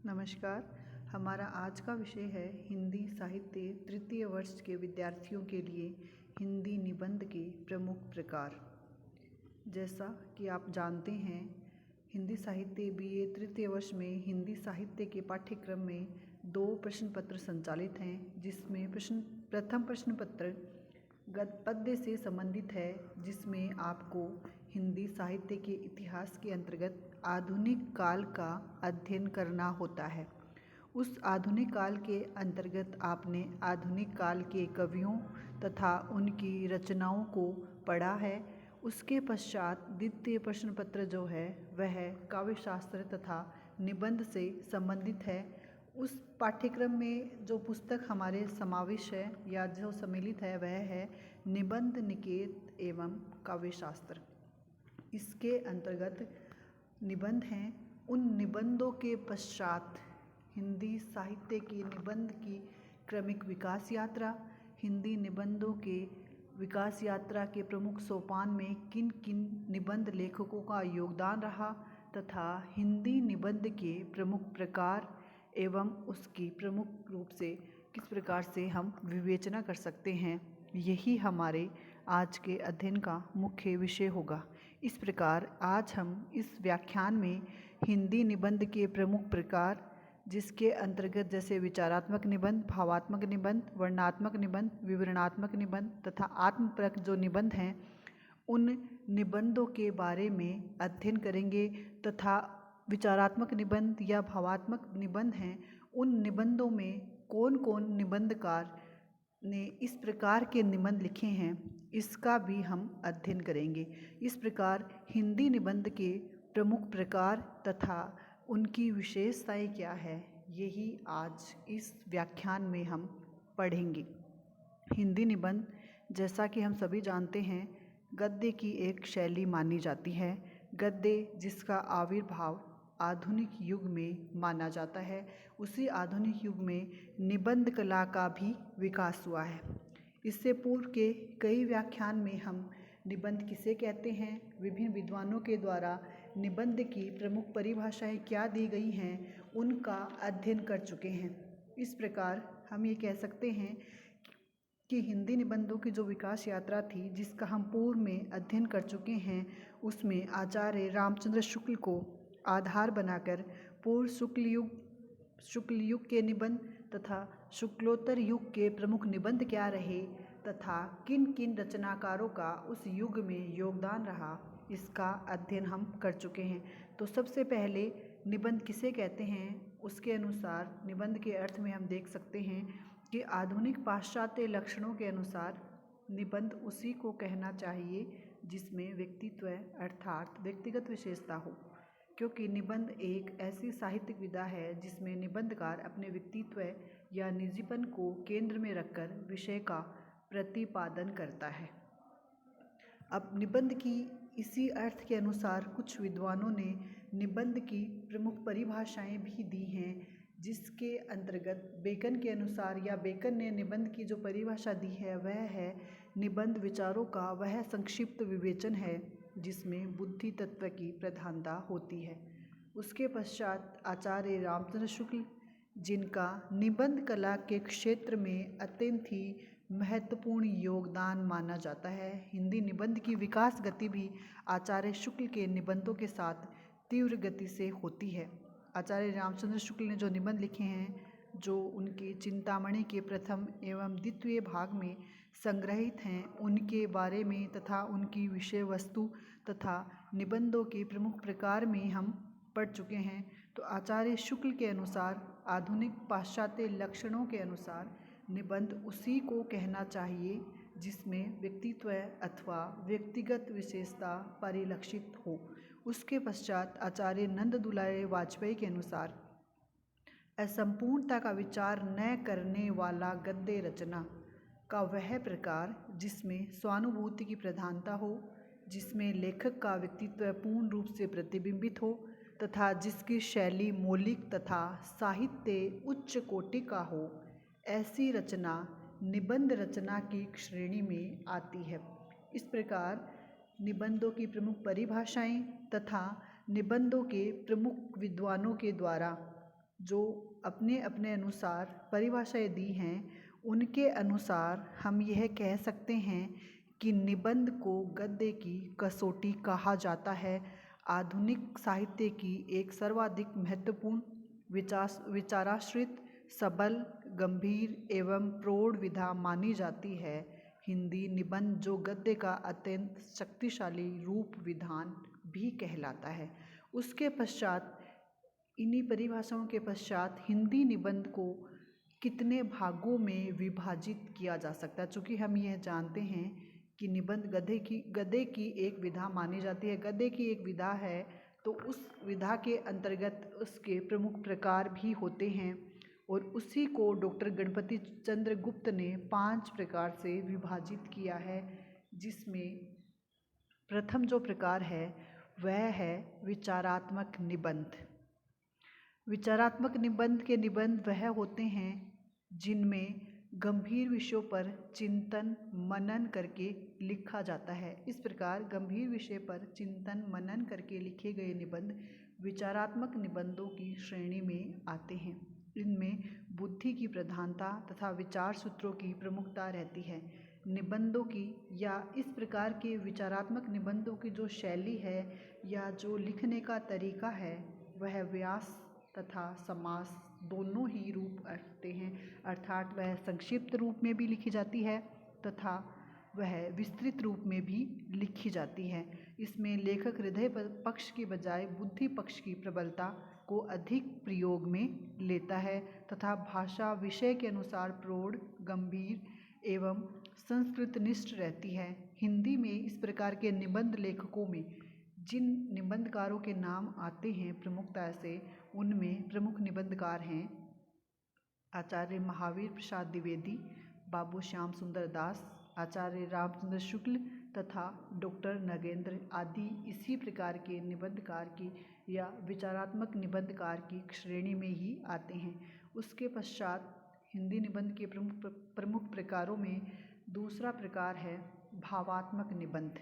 नमस्कार। हमारा आज का विषय है हिंदी साहित्य तृतीय वर्ष के विद्यार्थियों के लिए हिंदी निबंध के प्रमुख प्रकार। जैसा कि आप जानते हैं, हिंदी साहित्य बीए तृतीय वर्ष में हिंदी साहित्य के पाठ्यक्रम में 2 प्रश्न पत्र संचालित हैं, जिसमें प्रथम प्रश्न पत्र पद्य से संबंधित है, जिसमें आपको हिंदी साहित्य के इतिहास के अंतर्गत आधुनिक काल का अध्ययन करना होता है। उस आधुनिक काल के अंतर्गत आपने आधुनिक काल के कवियों तथा उनकी रचनाओं को पढ़ा है। उसके पश्चात द्वितीय प्रश्न पत्र जो है वह काव्य शास्त्र तथा निबंध से संबंधित है। उस पाठ्यक्रम में जो पुस्तक हमारे समावेश है या जो सम्मिलित है वह है निबंध निकेत एवं काव्य शास्त्र। इसके अंतर्गत निबंध हैं। उन निबंधों के पश्चात हिंदी साहित्य के निबंध की क्रमिक विकास यात्रा, हिंदी निबंधों के विकास यात्रा के प्रमुख सोपान में किन किन निबंध लेखकों का योगदान रहा तथा हिंदी निबंध के प्रमुख प्रकार एवं उसकी प्रमुख रूप से किस प्रकार से हम विवेचना कर सकते हैं, यही हमारे आज के अध्ययन का मुख्य विषय होगा। इस प्रकार आज हम इस व्याख्यान में हिंदी निबंध के प्रमुख प्रकार, जिसके अंतर्गत जैसे विचारात्मक निबंध, भावात्मक निबंध, वर्णनात्मक निबंध, विवरणात्मक निबंध तथा आत्मपरक जो निबंध हैं, उन निबंधों के बारे में अध्ययन करेंगे तथा विचारात्मक निबंध या भावात्मक निबंध हैं, उन निबंधों में कौन कौन निबंधकार ने इस प्रकार के निबंध लिखे हैं, इसका भी हम अध्ययन करेंगे। इस प्रकार हिंदी निबंध के प्रमुख प्रकार तथा उनकी विशेषताएं क्या है, यही आज इस व्याख्यान में हम पढ़ेंगे। हिंदी निबंध, जैसा कि हम सभी जानते हैं, गद्य की एक शैली मानी जाती है। गद्य जिसका आविर्भाव आधुनिक युग में माना जाता है, उसी आधुनिक युग में निबंध कला का भी विकास हुआ है। इससे पूर्व के कई व्याख्यान में हम निबंध किसे कहते हैं, विभिन्न विद्वानों के द्वारा निबंध की प्रमुख परिभाषाएं क्या दी गई हैं, उनका अध्ययन कर चुके हैं। इस प्रकार हम ये कह सकते हैं कि हिंदी निबंधों की जो विकास यात्रा थी, जिसका हम पूर्व में अध्ययन कर चुके हैं, उसमें आचार्य रामचंद्र शुक्ल को आधार बनाकर पूर्व शुक्ल युग के निबंध तथा शुक्लोत्तर युग के प्रमुख निबंध क्या रहे तथा किन किन रचनाकारों का उस युग में योगदान रहा, इसका अध्ययन हम कर चुके हैं। तो सबसे पहले निबंध किसे कहते हैं, उसके अनुसार निबंध के अर्थ में हम देख सकते हैं कि आधुनिक पाश्चात्य लक्षणों के अनुसार निबंध उसी को कहना चाहिए जिसमें व्यक्तित्व अर्थात व्यक्तिगत विशेषता हो, क्योंकि निबंध एक ऐसी साहित्यिक विधा है जिसमें निबंधकार अपने व्यक्तित्व या निजीपन को केंद्र में रखकर विषय का प्रतिपादन करता है। अब निबंध की इसी अर्थ के अनुसार कुछ विद्वानों ने निबंध की प्रमुख परिभाषाएं भी दी हैं, जिसके अंतर्गत बेकन के अनुसार या बेकन ने निबंध की जो परिभाषा दी है वह है निबंध विचारों का वह संक्षिप्त विवेचन है जिसमें बुद्धि तत्व की प्रधानता होती है। उसके पश्चात आचार्य रामचंद्र शुक्ल, जिनका निबंध कला के क्षेत्र में अत्यंत ही महत्वपूर्ण योगदान माना जाता है। हिंदी निबंध की विकास गति भी आचार्य शुक्ल के निबंधों के साथ तीव्र गति से होती है। आचार्य रामचंद्र शुक्ल ने जो निबंध लिखे हैं, जो उनकी चिंतामणि के प्रथम एवं द्वितीय भाग में संग्रहित हैं, उनके बारे में तथा उनकी विषय वस्तु तथा निबंधों के प्रमुख प्रकार में हम पढ़ चुके हैं। तो आचार्य शुक्ल के अनुसार आधुनिक पाश्चात्य लक्षणों के अनुसार निबंध उसी को कहना चाहिए जिसमें व्यक्तित्व अथवा व्यक्तिगत विशेषता परिलक्षित हो। उसके पश्चात आचार्य नंद दुलारे वाजपेयी के अनुसार असंपूर्णता का विचार न करने वाला गद्य रचना का वह प्रकार जिसमें स्वानुभूति की प्रधानता हो, जिसमें लेखक का व्यक्तित्व पूर्ण रूप से प्रतिबिंबित हो तथा जिसकी शैली मौलिक तथा साहित्य उच्च कोटि का हो, ऐसी रचना निबंध रचना की श्रेणी में आती है। इस प्रकार निबंधों की प्रमुख परिभाषाएं तथा निबंधों के प्रमुख विद्वानों के द्वारा जो अपने अपने अनुसार परिभाषाएं दी हैं, उनके अनुसार हम यह कह सकते हैं कि निबंध को गद्य की कसौटी कहा जाता है। आधुनिक साहित्य की एक सर्वाधिक महत्वपूर्ण विचाराश्रित, सबल, गंभीर एवं प्रौढ़ विधा मानी जाती है हिंदी निबंध, जो गद्य का अत्यंत शक्तिशाली रूप विधान भी कहलाता है। उसके पश्चात, इन्हीं परिभाषाओं के पश्चात हिंदी निबंध को कितने भागों में विभाजित किया जा सकता है। चूँकि हम यह जानते हैं कि निबंध गद्य की एक विधा मानी जाती है, गद्य की एक विधा है, तो उस विधा के अंतर्गत उसके प्रमुख प्रकार भी होते हैं और उसी को डॉक्टर गणपति चंद्र गुप्त ने 5 प्रकार से विभाजित किया है, जिसमें प्रथम जो प्रकार है वह है विचारात्मक निबंध। विचारात्मक निबंध के निबंध वह होते हैं जिनमें गंभीर विषयों पर चिंतन मनन करके लिखा जाता है। इस प्रकार गंभीर विषय पर चिंतन मनन करके लिखे गए निबंध विचारात्मक निबंधों की श्रेणी में आते हैं। इनमें बुद्धि की प्रधानता तथा विचार सूत्रों की प्रमुखता रहती है। निबंधों की या इस प्रकार के विचारात्मक निबंधों की जो शैली है या जो लिखने का तरीका है, वह व्यास तथा समास दोनों ही रूप रखते हैं, अर्थात वह संक्षिप्त रूप में भी लिखी जाती है तथा वह विस्तृत रूप में भी लिखी जाती है। इसमें लेखक हृदय पक्ष की बजाय बुद्धि पक्ष की प्रबलता को अधिक प्रयोग में लेता है तथा भाषा विषय के अनुसार प्रौढ़, गंभीर एवं संस्कृतनिष्ठ रहती है। हिंदी में इस प्रकार के निबंध लेखकों में जिन निबंधकारों के नाम आते हैं प्रमुखता से, उनमें प्रमुख निबंधकार हैं आचार्य महावीर प्रसाद द्विवेदी, बाबू श्याम सुंदर दास, आचार्य रामचंद्र शुक्ल तथा डॉक्टर नगेंद्र आदि इसी प्रकार के निबंधकार की या विचारात्मक निबंधकार की श्रेणी में ही आते हैं। उसके पश्चात हिंदी निबंध के प्रमुख प्रकारों में दूसरा प्रकार है भावात्मक निबंध।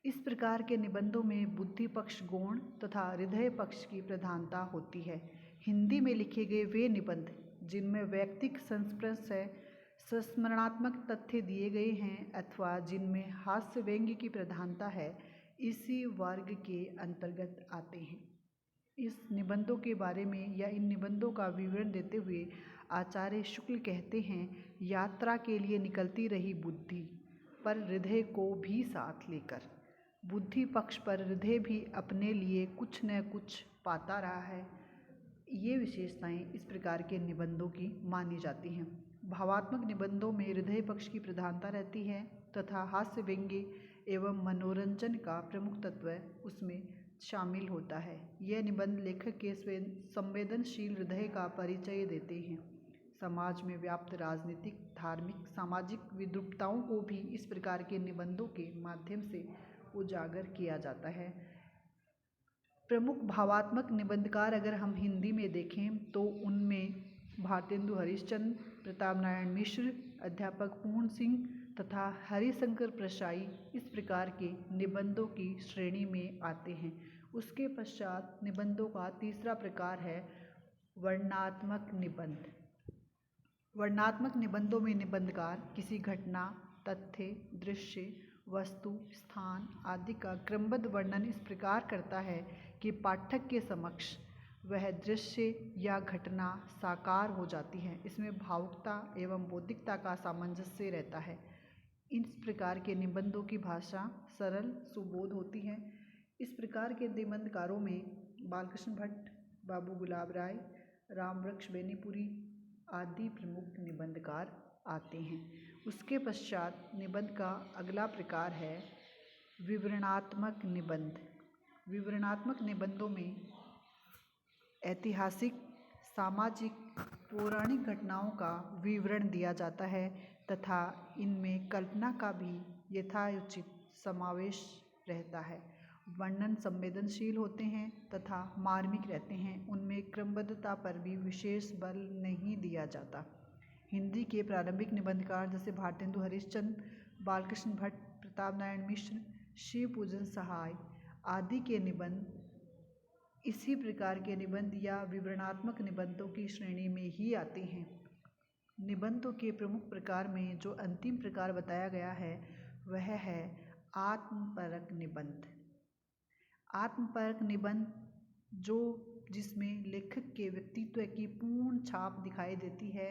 इस प्रकार के निबंधों में बुद्धि पक्ष गौण तथा हृदय पक्ष की प्रधानता होती है। हिंदी में लिखे गए वे निबंध जिनमें वैयक्तिक संस्मरणात्मक तथ्य दिए गए हैं अथवा जिनमें हास्य व्यंग्य की प्रधानता है, इसी वर्ग के अंतर्गत आते हैं। इस निबंधों के बारे में या इन निबंधों का विवरण देते हुए आचार्य शुक्ल कहते हैं, यात्रा के लिए निकलती रही बुद्धि पर हृदय को भी साथ लेकर, बुद्धि पक्ष पर हृदय भी अपने लिए कुछ न कुछ पाता रहा है। ये विशेषताएं इस प्रकार के निबंधों की मानी जाती हैं। भावात्मक निबंधों में हृदय पक्ष की प्रधानता रहती है तथा हास्य व्यंग्य एवं मनोरंजन का प्रमुख तत्व उसमें शामिल होता है। यह निबंध लेखक के संवेदनशील हृदय का परिचय देते हैं। समाज में व्याप्त राजनीतिक, धार्मिक, सामाजिक विद्रूपताओं को भी इस प्रकार के निबंधों के माध्यम से उजागर किया जाता है। प्रमुख भावात्मक निबंधकार अगर हम हिंदी में देखें तो उनमें भारतेंदु हरिश्चंद्र, प्रताप नारायण मिश्र, अध्यापक पूर्ण सिंह तथा हरिशंकर प्रसाई इस प्रकार के निबंधों की श्रेणी में आते हैं। उसके पश्चात निबंधों का तीसरा प्रकार है वर्णनात्मक निबंध। वर्णनात्मक निबंधों में निबंधकार किसी घटना, तथ्य, दृश्य, वस्तु, स्थान आदि का क्रमबद्ध वर्णन इस प्रकार करता है कि पाठक के समक्ष वह दृश्य या घटना साकार हो जाती है। इसमें भावुकता एवं बौद्धिकता का सामंजस्य रहता है। इस प्रकार के निबंधों की भाषा सरल, सुबोध होती है। इस प्रकार के निबंधकारों में बालकृष्ण भट्ट, बाबू गुलाब राय, रामवृक्ष बेनीपुरी आदि प्रमुख निबंधकार आते हैं। उसके पश्चात निबंध का अगला प्रकार है विवरणात्मक निबंध। विवरणात्मक निबंधों में ऐतिहासिक, सामाजिक, पौराणिक घटनाओं का विवरण दिया जाता है तथा इनमें कल्पना का भी यथाउचित समावेश रहता है। वर्णन संवेदनशील होते हैं तथा मार्मिक रहते हैं। उनमें क्रमबद्धता पर भी विशेष बल नहीं दिया जाता। हिंदी के प्रारंभिक निबंधकार जैसे भारतेंदु हरिश्चंद्र, बालकृष्ण भट्ट, प्रताप नारायण मिश्र, शिव पूजन सहाय आदि के निबंध इसी प्रकार के निबंध या विवरणात्मक निबंधों की श्रेणी में ही आते हैं। निबंधों के प्रमुख प्रकार में जो अंतिम प्रकार बताया गया है वह है आत्मपरक निबंध। आत्मपरक निबंध जिसमें लेखक के व्यक्तित्व की पूर्ण छाप दिखाई देती है,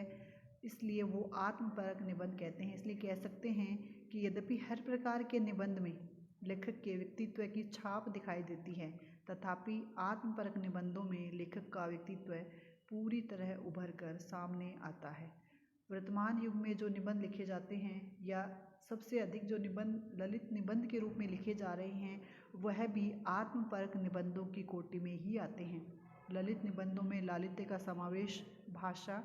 इसलिए वो आत्मपरक निबंध कहते हैं। इसलिए कह सकते हैं कि यद्यपि हर प्रकार के निबंध में लेखक के व्यक्तित्व की छाप दिखाई देती है, तथापि आत्मपरक निबंधों में लेखक का व्यक्तित्व पूरी तरह उभर कर सामने आता है। वर्तमान युग में जो निबंध लिखे जाते हैं या सबसे अधिक जो निबंध ललित निबंध के रूप में लिखे जा रहे हैं, वह भी आत्मपरक निबंधों की कोटि में ही आते हैं। ललित निबंधों में लालित्य का समावेश भाषा,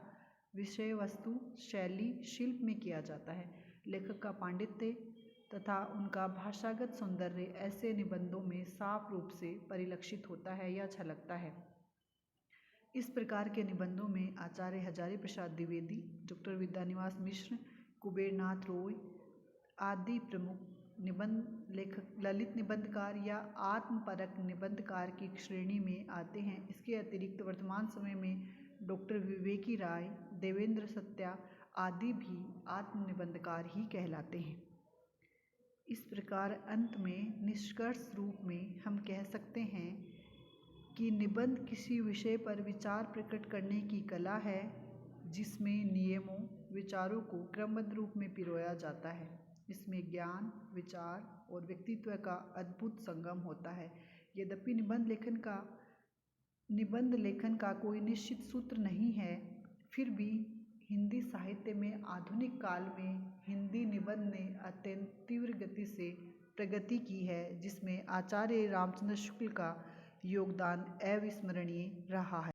विषय वस्तु, शैली, शिल्प में किया जाता है। लेखक का पांडित्य तथा उनका भाषागत सौंदर्य ऐसे निबंधों में साफ रूप से परिलक्षित होता है या झलकता है। इस प्रकार के निबंधों में आचार्य हजारी प्रसाद द्विवेदी, डॉक्टर विद्यानिवास मिश्र, कुबेरनाथ रॉय आदि प्रमुख निबंध लेखक ललित निबंधकार या आत्मपरक निबंधकार की श्रेणी में आते हैं। इसके अतिरिक्त वर्तमान समय में डॉक्टर विवेकी राय, देवेंद्र सत्या आदि भी आत्मनिबंधकार ही कहलाते हैं। इस प्रकार अंत में निष्कर्ष रूप में हम कह सकते हैं कि निबंध किसी विषय पर विचार प्रकट करने की कला है, जिसमें नियमों, विचारों को क्रमबद्ध रूप में पिरोया जाता है। इसमें ज्ञान, विचार और व्यक्तित्व का अद्भुत संगम होता है। यद्यपि निबंध लेखन का कोई निश्चित सूत्र नहीं है, फिर भी हिंदी साहित्य में आधुनिक काल में हिंदी निबंध ने अत्यंत तीव्र गति से प्रगति की है, जिसमें आचार्य रामचंद्र शुक्ल का योगदान अविस्मरणीय रहा है।